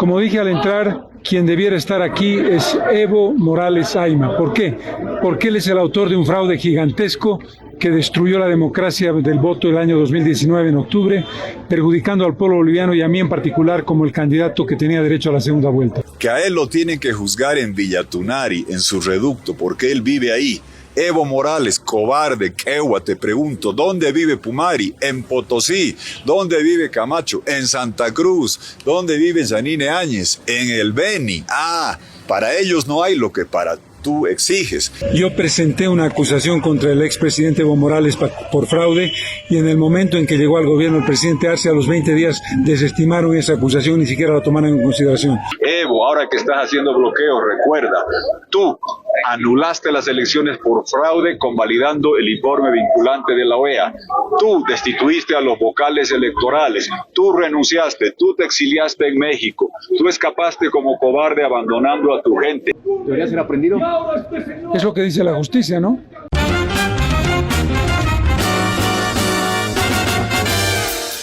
Como dije al entrar, quien debiera estar aquí es Evo Morales Ayma. ¿Por qué? Porque él es el autor de un fraude gigantesco que destruyó la democracia del voto el año 2019 en octubre, perjudicando al pueblo boliviano y a mí en particular como el candidato que tenía derecho a la segunda vuelta. Que a él lo tienen que juzgar en Villatunari, en su reducto, porque él vive ahí. Evo Morales, cobarde, quehua, te pregunto, ¿dónde vive Pumari? En Potosí. ¿Dónde vive Camacho? En Santa Cruz. ¿Dónde vive Yanine Áñez? En el Beni. Para ellos no hay lo que para tú exiges. Yo presenté una acusación contra el expresidente Evo Morales por fraude y en el momento en que llegó al gobierno el presidente Arce, a los 20 días desestimaron esa acusación, ni siquiera la tomaron en consideración. Evo, ahora que estás haciendo bloqueo, recuerda, tú anulaste las elecciones por fraude convalidando el informe vinculante de la OEA. Tú destituiste a los vocales electorales. Tú renunciaste. Tú te exiliaste en México. Tú escapaste como cobarde abandonando a tu gente. ¿Debería ser aprendido? Es lo que dice la justicia, ¿no?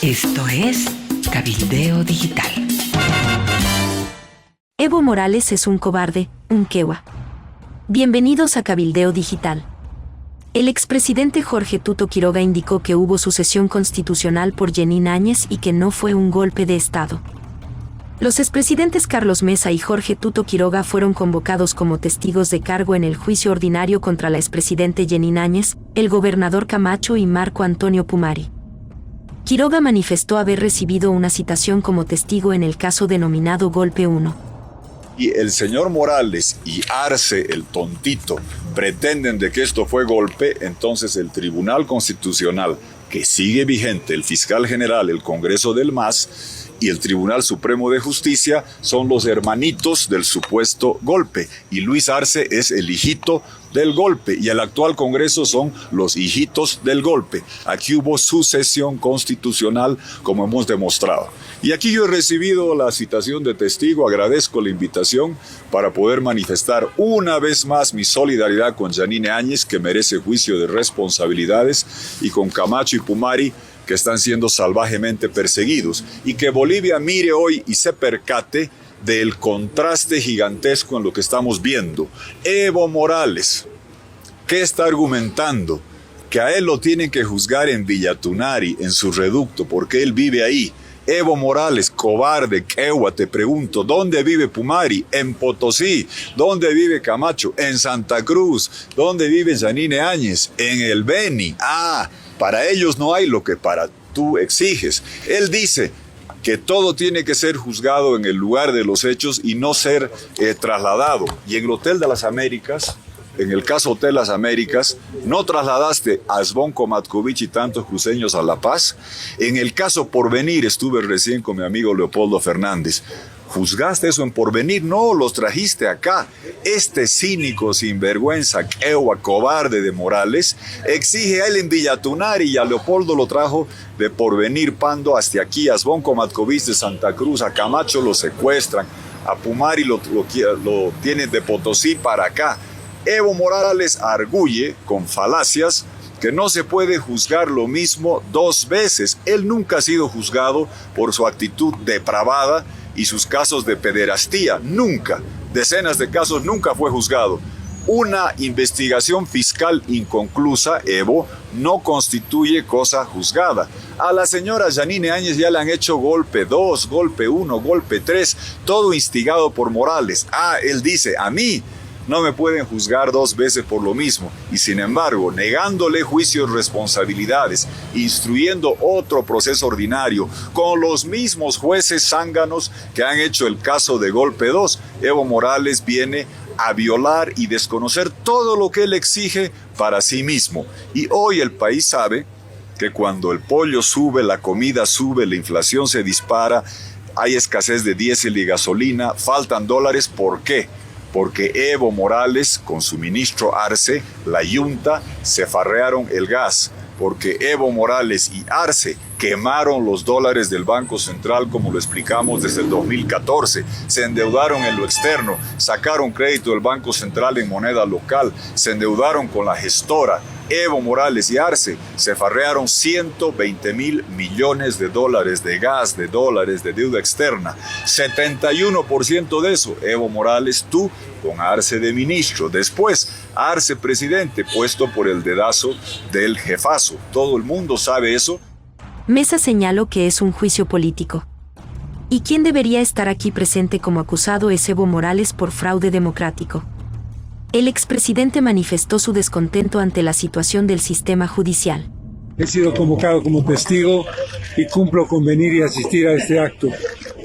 Esto es Cabildeo Digital. Evo Morales es un cobarde, un quehua. Bienvenidos a Cabildeo Digital. El expresidente Jorge Tuto Quiroga indicó que hubo sucesión constitucional por Yanine Áñez y que no fue un golpe de Estado. Los expresidentes Carlos Mesa y Jorge Tuto Quiroga fueron convocados como testigos de cargo en el juicio ordinario contra la expresidente Yanine Áñez, el gobernador Camacho y Marco Antonio Pumari. Quiroga manifestó haber recibido una citación como testigo en el caso denominado Golpe 1. Y el señor Morales y Arce, el tontito, pretenden de que esto fue golpe, entonces el Tribunal Constitucional, que sigue vigente, el fiscal general, el Congreso del MAS y el Tribunal Supremo de Justicia son los hermanitos del supuesto golpe. Y Luis Arce es el hijito del golpe y el actual Congreso son los hijitos del golpe. Aquí hubo sucesión constitucional, como hemos demostrado. Y aquí yo he recibido la citación de testigo, agradezco la invitación para poder manifestar una vez más mi solidaridad con Yanine Áñez, que merece juicio de responsabilidades, y con Camacho y Pumari, que están siendo salvajemente perseguidos. Y que Bolivia mire hoy y se percate del contraste gigantesco en lo que estamos viendo. Evo Morales, ¿qué está argumentando? Que a él lo tienen que juzgar en Villatunari, en su reducto, porque él vive ahí. Evo Morales, cobarde, quehua, te pregunto, ¿dónde vive Pumari? En Potosí. ¿Dónde vive Camacho? En Santa Cruz. ¿Dónde vive Yanine Áñez? En el Beni. Para ellos no hay lo que para tú exiges. Él dice que todo tiene que ser juzgado en el lugar de los hechos y no ser trasladado. Y en el Hotel de las Américas, en el caso Hotel Las Américas, no trasladaste a Zvonko Matković y tantos cruceños a La Paz. En el caso Porvenir, estuve recién con mi amigo Leopoldo Fernández. ¿Juzgaste eso en Porvenir? No, los trajiste acá. Este cínico, sinvergüenza, quehua, cobarde de Morales, exige a él en Villatunari y a Leopoldo lo trajo de Porvenir Pando hasta aquí, a Zvonko Matković de Santa Cruz, a Camacho lo secuestran, a Pumari lo tienen de Potosí para acá. Evo Morales arguye con falacias que no se puede juzgar lo mismo dos veces. Él nunca ha sido juzgado por su actitud depravada y sus casos de pederastía. Nunca, decenas de casos, nunca fue juzgado. Una investigación fiscal inconclusa, Evo, no constituye cosa juzgada. A la señora Yanine Áñez ya le han hecho golpe 2, golpe 1, golpe 3, todo instigado por Morales. Él dice, a mí no me pueden juzgar dos veces por lo mismo. Y sin embargo, negándole juicios de responsabilidades, instruyendo otro proceso ordinario con los mismos jueces zánganos que han hecho el caso de golpe 2, Evo Morales viene a violar y desconocer todo lo que él exige para sí mismo. Y hoy el país sabe que cuando el pollo sube, la comida sube, la inflación se dispara, hay escasez de diésel y gasolina, faltan dólares. ¿Por qué? Porque Evo Morales, con su ministro Arce, la Junta, se farrearon el gas. Porque Evo Morales y Arce quemaron los dólares del Banco Central, como lo explicamos desde el 2014. Se endeudaron en lo externo, sacaron crédito del Banco Central en moneda local, se endeudaron con la gestora Evo Morales y Arce se farrearon 120.000 millones de dólares de gas, de dólares de deuda externa. 71% de eso, Evo Morales, tú, con Arce de ministro. Después, Arce presidente, puesto por el dedazo del jefazo. Todo el mundo sabe eso. Mesa señaló que es un juicio político. ¿Y quién debería estar aquí presente como acusado es Evo Morales por fraude democrático? El expresidente manifestó su descontento ante la situación del sistema judicial. He sido convocado como testigo y cumplo con venir y asistir a este acto.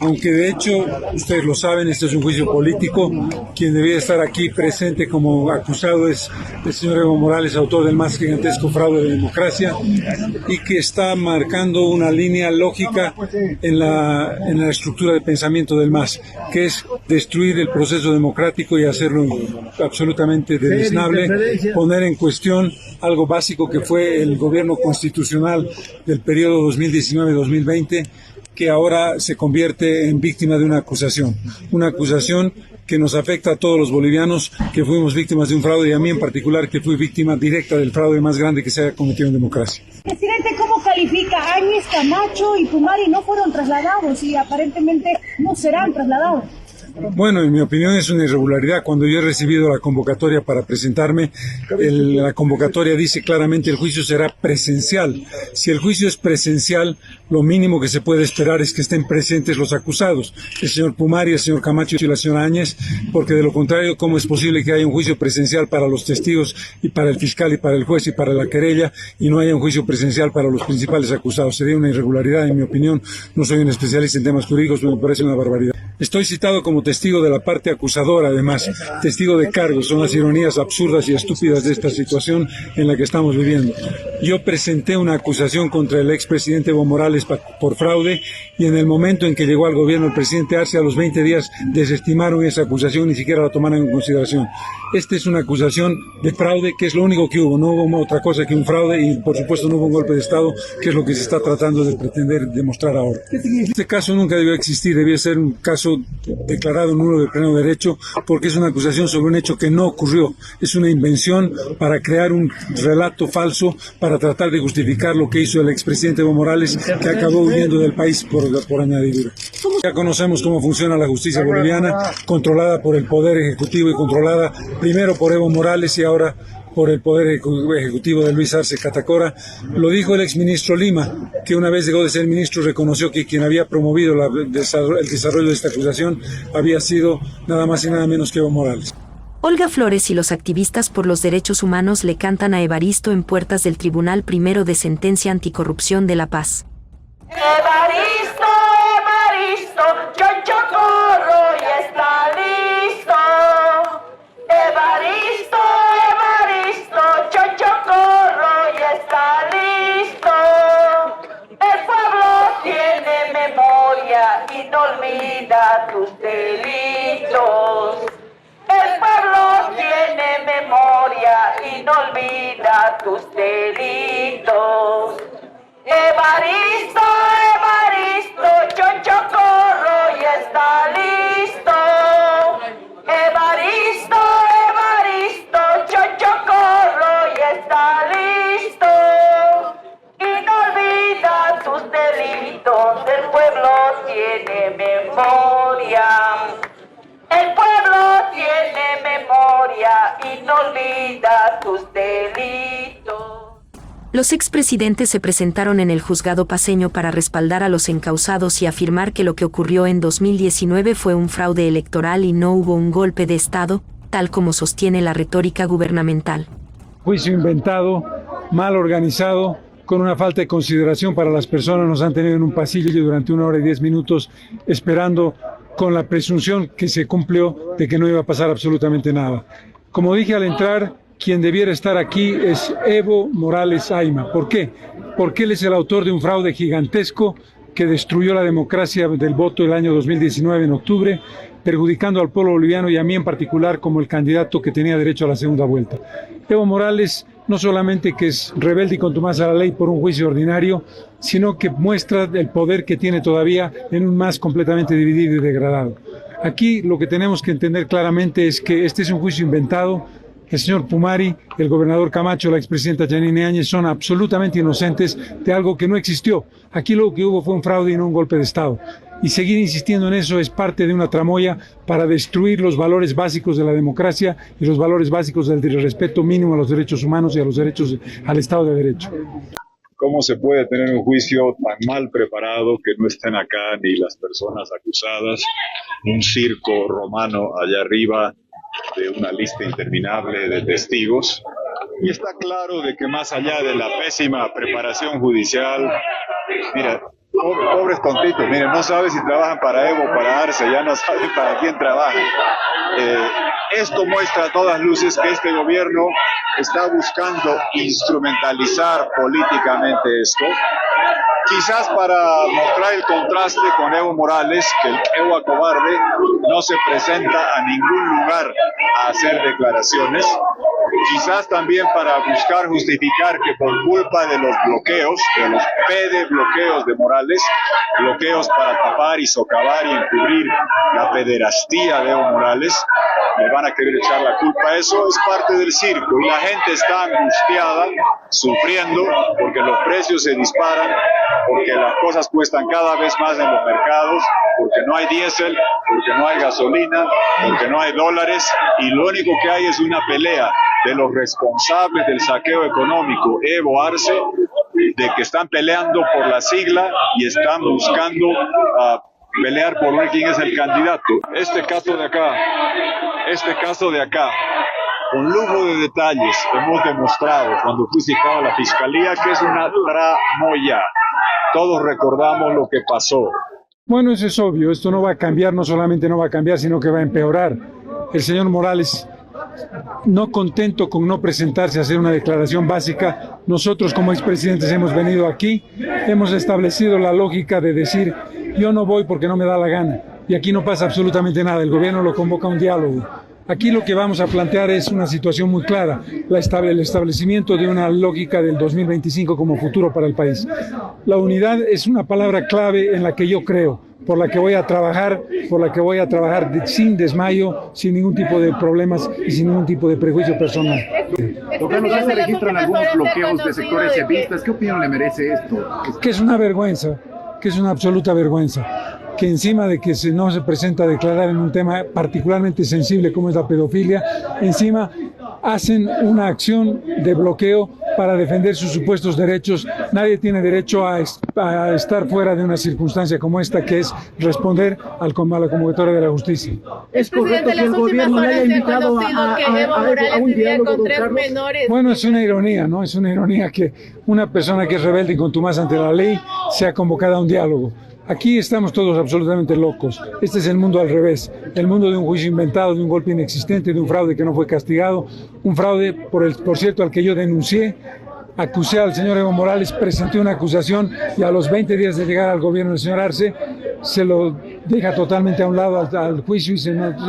Aunque de hecho, ustedes lo saben, este es un juicio político. Quien debía estar aquí presente como acusado es el señor Evo Morales, autor del más gigantesco fraude de democracia, y que está marcando una línea lógica en la estructura de pensamiento del MAS, que es destruir el proceso democrático y hacerlo absolutamente deleznable, poner en cuestión algo básico que fue el gobierno constitucional del periodo 2019-2020, que ahora se convierte en víctima de una acusación que nos afecta a todos los bolivianos que fuimos víctimas de un fraude, y a mí en particular, que fui víctima directa del fraude más grande que se haya cometido en democracia. Presidente, ¿cómo califica? Áñez, Camacho y Pumari no fueron trasladados y aparentemente no serán trasladados. Bueno, en mi opinión es una irregularidad. Cuando yo he recibido la convocatoria para presentarme, la convocatoria dice claramente el juicio será presencial. Si el juicio es presencial, lo mínimo que se puede esperar es que estén presentes los acusados, el señor Pumari, el señor Camacho y la señora Áñez, porque de lo contrario, ¿cómo es posible que haya un juicio presencial para los testigos y para el fiscal y para el juez y para la querella, y no haya un juicio presencial para los principales acusados? Sería una irregularidad, en mi opinión. No soy un especialista en temas jurídicos, pero me parece una barbaridad. Estoy citado como testigo de la parte acusadora, además, testigo de cargos. Son las ironías absurdas y estúpidas de esta situación en la que estamos viviendo. Yo presenté una acusación contra el expresidente Evo Morales por fraude, y en el momento en que llegó al gobierno el presidente Arce, a los 20 días desestimaron esa acusación, ni siquiera la tomaron en consideración. Esta es una acusación de fraude, que es lo único que hubo. No hubo otra cosa que un fraude, y por supuesto no hubo un golpe de Estado, que es lo que se está tratando de pretender demostrar ahora. Este caso nunca debió existir, debía ser un caso declarado nulo de pleno derecho, porque es una acusación sobre un hecho que no ocurrió. Es una invención para crear un relato falso, para tratar de justificar lo que hizo el expresidente Evo Morales, que acabó huyendo del país por añadidura. Ya conocemos cómo funciona la justicia boliviana, controlada por el Poder Ejecutivo y controlada primero por Evo Morales y ahora por el Poder Ejecutivo de Luis Arce Catacora. Lo dijo el exministro Lima, que una vez llegó de ser ministro reconoció que quien había promovido el desarrollo de esta acusación había sido nada más y nada menos que Evo Morales. Olga Flores y los activistas por los derechos humanos le cantan a Evaristo en puertas del Tribunal Primero de Sentencia Anticorrupción de La Paz. Evaristo, Evaristo, yo corro y está listo. Evaristo, Evaristo, yo corro y está listo. El pueblo tiene memoria y no olvida tus delitos. El pueblo tiene memoria y no olvida tus delitos. Evaristo, Evaristo, yo corro y está listo. Evaristo, Evaristo, yo corro y está listo. Y no olvida tus delitos, el pueblo tiene memoria. El pueblo tiene memoria y no olvida tus delitos. Los expresidentes se presentaron en el juzgado paceño para respaldar a los encausados y afirmar que lo que ocurrió en 2019 fue un fraude electoral y no hubo un golpe de Estado, tal como sostiene la retórica gubernamental. Juicio inventado, mal organizado, con una falta de consideración para las personas. Nos han tenido en un pasillo durante 1 hora y 10 minutos esperando, con la presunción que se cumplió de que no iba a pasar absolutamente nada. Como dije al entrar, quien debiera estar aquí es Evo Morales Ayma. ¿Por qué? Porque él es el autor de un fraude gigantesco que destruyó la democracia del voto el año 2019 en octubre, perjudicando al pueblo boliviano y a mí en particular como el candidato que tenía derecho a la segunda vuelta. Evo Morales no solamente que es rebelde y contumaz a la ley por un juicio ordinario, sino que muestra el poder que tiene todavía en un MAS completamente dividido y degradado. Aquí lo que tenemos que entender claramente es que este es un juicio inventado, el señor Pumari, el gobernador Camacho, la expresidenta Yanine Áñez son absolutamente inocentes de algo que no existió. Aquí lo que hubo fue un fraude y no un golpe de Estado. Y seguir insistiendo en eso es parte de una tramoya para destruir los valores básicos de la democracia y los valores básicos del respeto mínimo a los derechos humanos y a los derechos al Estado de Derecho. ¿Cómo se puede tener un juicio tan mal preparado que no estén acá ni las personas acusadas? Un circo romano allá arriba de una lista interminable de testigos. Y está claro de que más allá de la pésima preparación judicial, mira, pobres tontitos, miren, no saben si trabajan para Evo o para Arce, ya no saben para quién trabajan. Esto muestra a todas luces que este gobierno está buscando instrumentalizar políticamente esto, quizás para mostrar el contraste con Evo Morales, que el Evo cobarde no se presenta a ningún lugar a hacer declaraciones, quizás también para buscar justificar que por culpa de los bloqueos, de los bloqueos de Morales, bloqueos para tapar y socavar y encubrir la pederastía de Evo Morales, le van a querer echar la culpa. Eso es parte del circo y la gente está angustiada, sufriendo, porque los precios se disparan, porque las cosas cuestan cada vez más en los mercados, porque no hay diésel, porque no hay gasolina, porque no hay dólares, y lo único que hay es una pelea de los responsables del saqueo económico, Evo, Arce, de que están peleando por la sigla y están buscando pelear por ver quién es el candidato. Este caso de acá, con lujo de detalles, hemos demostrado cuando fui citado a la fiscalía que es una tramoya. Todos recordamos lo que pasó. Bueno, eso es obvio, esto no va a cambiar, no solamente no va a cambiar, sino que va a empeorar. El señor Morales, no contento con no presentarse a hacer una declaración básica, nosotros como expresidentes hemos venido aquí, hemos establecido la lógica de decir, yo no voy porque no me da la gana, y aquí no pasa absolutamente nada, el gobierno lo convoca a un diálogo. Aquí lo que vamos a plantear es una situación muy clara, el establecimiento de una lógica del 2025 como futuro para el país. La unidad es una palabra clave en la que yo creo, por la que voy a trabajar sin desmayo, sin ningún tipo de problemas y sin ningún tipo de prejuicio personal. Doctor, ¿no se registran algunos bloqueos de sectores evistas? ¿Qué opinión le merece esto? Que es una vergüenza, que es una absoluta vergüenza, que encima de que no se presenta a declarar en un tema particularmente sensible como es la pedofilia, encima hacen una acción de bloqueo para defender sus supuestos derechos. Nadie tiene derecho a estar fuera de una circunstancia como esta, que es responder a la convocatoria de la justicia. ¿Es correcto que el gobierno le haya invitado a un diálogo con 3 menores? Bueno, es una ironía, ¿no? Es una ironía que una persona que es rebelde y contumaz ante la ley sea convocada a un diálogo. Aquí estamos todos absolutamente locos. Este es el mundo al revés, el mundo de un juicio inventado, de un golpe inexistente, de un fraude que no fue castigado, un fraude, por cierto, al que yo denuncié, acusé al señor Evo Morales, presenté una acusación y a los 20 días de llegar al gobierno del señor Arce, se lo deja totalmente a un lado al juicio y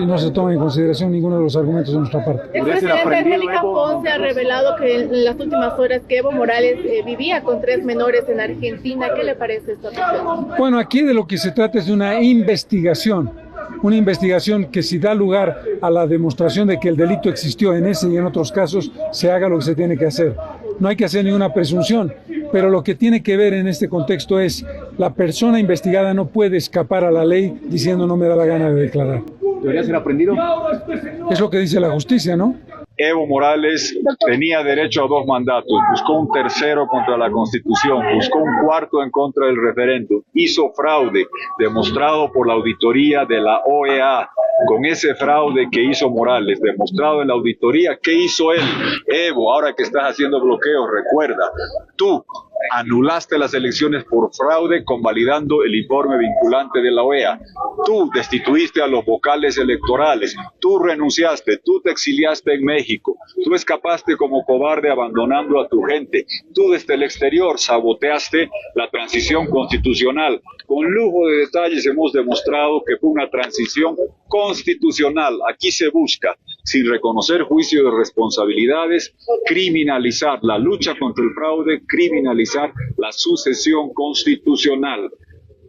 no se toma en consideración ninguno de los argumentos de nuestra parte. El presidente Angélica Ponce ha revelado que en las últimas horas que Evo Morales vivía con 3 menores en Argentina. ¿Qué le parece esta situación? Bueno, aquí de lo que se trata es de una investigación que si da lugar a la demostración de que el delito existió en ese y en otros casos, se haga lo que se tiene que hacer. No hay que hacer ninguna presunción, pero lo que tiene que ver en este contexto es la persona investigada no puede escapar a la ley diciendo no me da la gana de declarar. ¿Debería ser aprendido? Es lo que dice la justicia, ¿no? Evo Morales tenía derecho a 2 mandatos, buscó un tercero contra la Constitución, buscó un cuarto en contra del referéndum, hizo fraude demostrado por la auditoría de la OEA. Con ese fraude que hizo Morales, demostrado en la auditoría, ¿qué hizo él? Evo, ahora que estás haciendo bloqueos, recuerda, tú anulaste las elecciones por fraude convalidando el informe vinculante de la OEA. Tú destituiste a los vocales electorales, tú renunciaste, tú te exiliaste en México, tú escapaste como cobarde abandonando a tu gente, tú desde el exterior saboteaste la transición constitucional. Con lujo de detalles hemos demostrado que fue una transición constitucional. Aquí se busca, sin reconocer juicio de responsabilidades, criminalizar la lucha contra el fraude, criminalizar la sucesión constitucional.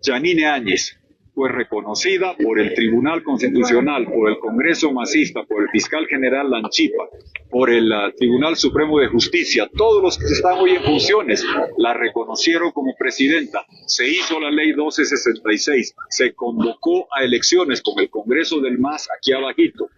Yanine Áñez, fue reconocida por el Tribunal Constitucional, por el Congreso Masista, por el Fiscal General Lanchipa, por el Tribunal Supremo de Justicia. Todos los que están hoy en funciones la reconocieron como presidenta. Se hizo la ley 1266, se convocó a elecciones con el Congreso del MAS aquí abajito.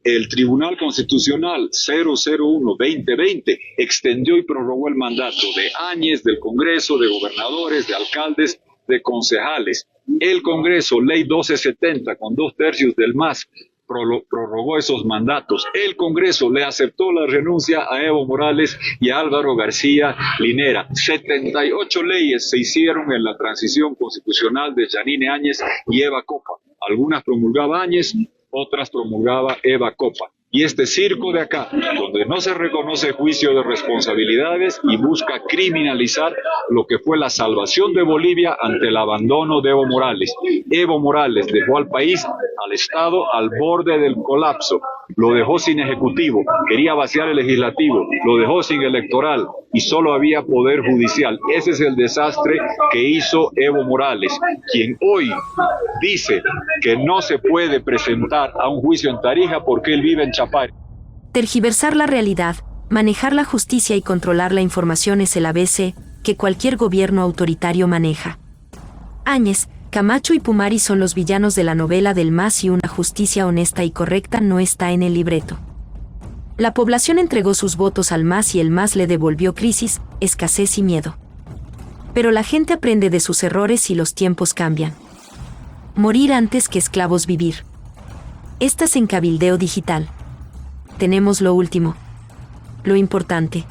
El Tribunal Constitucional 001-2020 extendió y prorrogó el mandato de Áñez, del Congreso, de gobernadores, de alcaldes, de concejales. El Congreso, ley 1270, con 2/3 del MAS, prorrogó esos mandatos. El Congreso le aceptó la renuncia a Evo Morales y a Álvaro García Linera. 78 leyes se hicieron en la transición constitucional de Yanine Áñez y Eva Copa. Algunas promulgaba Áñez, otras promulgaba Eva Copa. Y este circo de acá, donde no se reconoce juicio de responsabilidades y busca criminalizar lo que fue la salvación de Bolivia ante el abandono de Evo Morales. Evo Morales dejó al país, al Estado, al borde del colapso. Lo dejó sin ejecutivo, quería vaciar el legislativo, lo dejó sin electoral y solo había poder judicial. Ese es el desastre que hizo Evo Morales, quien hoy dice que no se puede presentar a un juicio en Tarija porque él vive en Chapare. Tergiversar la realidad, manejar la justicia y controlar la información es el ABC que cualquier gobierno autoritario maneja. Áñez, Camacho y Pumari son los villanos de la novela del MAS y una justicia honesta y correcta no está en el libreto. La población entregó sus votos al MAS y el MAS le devolvió crisis, escasez y miedo. Pero la gente aprende de sus errores y los tiempos cambian. Morir antes que esclavos vivir. Estás en Cabildeo Digital. Tenemos lo último. Lo importante.